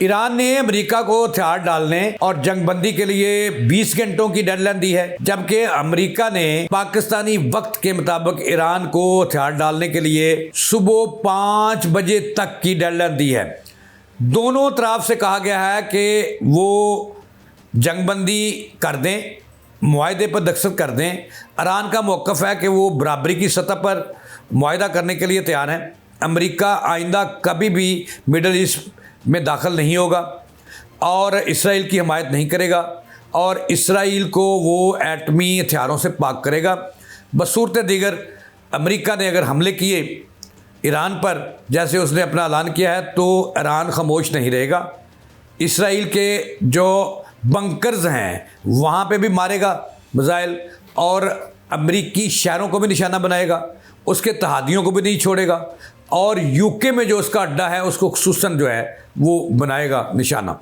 Iran ने America को हथियार डालने और जंगबंदी के लिए 20 घंटों की डेडलाइन दी है, जबकि अमेरिका ने पाकिस्तानी वक्त के मुताबिक ईरान को हथियार डालने के लिए सुबह 5 बजे तक की डेडलाइन दी है। दोनों तरफ से कहा गया है कि वो जंगबंदी कर दें, मुआहदे पर दस्तखत कर दें। ईरान का मौक़िफ़ है कि वो बराबरी की सतह पर मुआहदा करने के लिए तैयार है। अमेरिका आइंदा कभी भी मिडल ईस्ट में दाखिल नहीं होगा और इसराइल की हमायत नहीं करेगा और इसराइल को वो एटमी हथियारों से पाक करेगा। बसूरत दीगर अमेरिका ने अगर हमले किए ईरान पर, जैसे उसने अपना ऐलान किया है, तो ईरान खामोश नहीं रहेगा। इसराइल के जो बंकर्स हैं वहाँ पे भी मारेगा मिसाइल और अमेरिकी शहरों को भी निशाना बनाएगा, उसके तहादियों को भी नहीं छोड़ेगा और यूके में जो उसका अड्डा है उसको खुसूसन जो है वो बनाएगा निशाना।